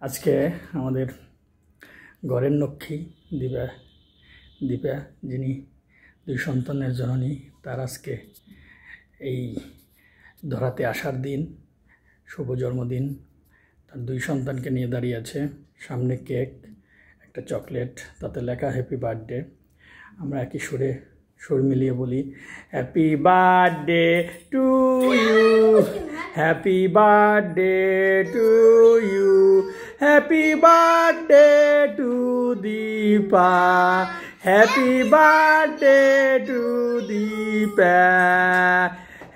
আজকে আমাদের ঘরের লক্ষ্মী দীপা যিনি 2 সন্তানের জননী, তার আজকে এই ধরাতে আসার দিন, শুভ জন্মদিন। তার 2 সন্তানকে নিয়ে দাঁড়িয়ে আছে, সামনে কেক, একটা চকলেট, তাতে লেখা হ্যাপি বার্থডে। আমরা একই সুর মিলিয়ে বলি, happy birthday to you, happy birthday to you, happy birthday to Deepa, happy birthday to Deepa,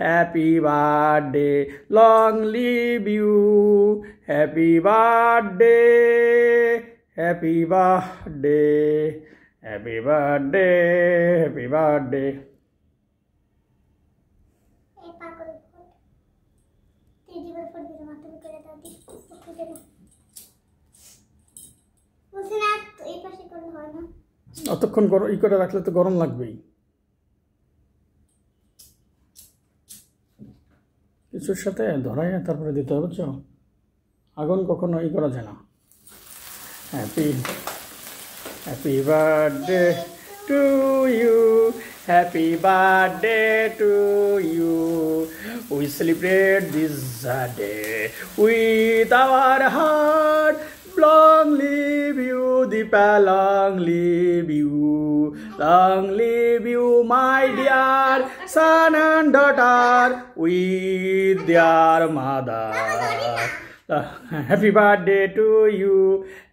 happy birthday, long live you, happy birthday, happy birthday, happy birthday, happy birthday. অতক্ষণ ই করে রাখলে তো গরম লাগবেই। কিছুর সাথে ধরাই তারপরে দিতে হবে, বুঝছো? আগুন কখনো ই করা যায় না। Happy birthday to you, happy birthday to you, we celebrate this day with our heart, long live you Deepa, long live you, long live you my dear son and daughter with their mother. Happy birthday to you,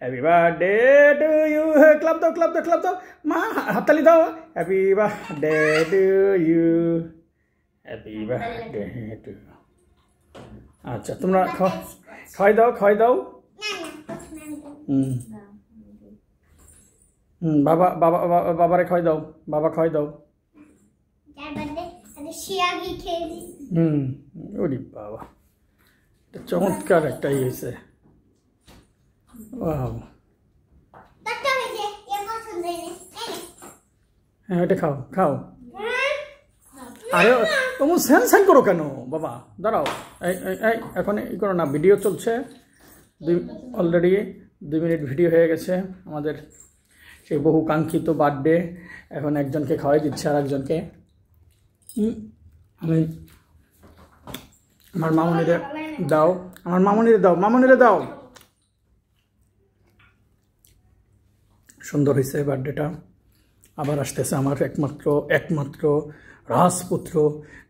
happy birthday to you. Clap দাও মা, হাততালি দাও। Happy birthday to you, happy birthday to you. আচ্ছা, তোমরা খাওয়াই দাও। বাবারে খাওয়াই দাও, বাবা খাওয়াই দাও। ওরে বাবা, চমৎকার একটা হয়েছে। হ্যাঁ, এটা খাও। আরে তুমি স্যান করো কেন বাবা? দাঁড়াও, এখন ই করো না, ভিডিও চলছে। অলরেডি 2 মিনিট ভিডিও হয়ে গেছে আমাদের সেই বহু কাঙ্ক্ষিত বার্থডে। এখন একজনকে খাওয়াই দিচ্ছে আর একজনকে। আমি আমার মামুনিরে দাও। সুন্দর হয়েছে বার্থডেটা। আবার আসতেছে আমার একমাত্র রাজপুত্র,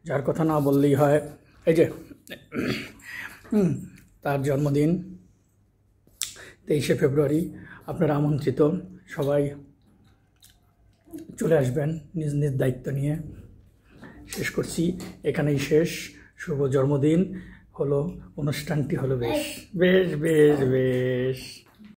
যার কথা না বললেই হয়। এই যে তার জন্মদিন 23শে ফেব্রুয়ারি। আপনারা আমন্ত্রিত, সবাই চলে আসবেন নিজ নিজ দায়িত্ব নিয়ে। শেষ করছি, এখানেই শেষ। শুভ জন্মদিন হলো, অনুষ্ঠানটি হলো বেশ।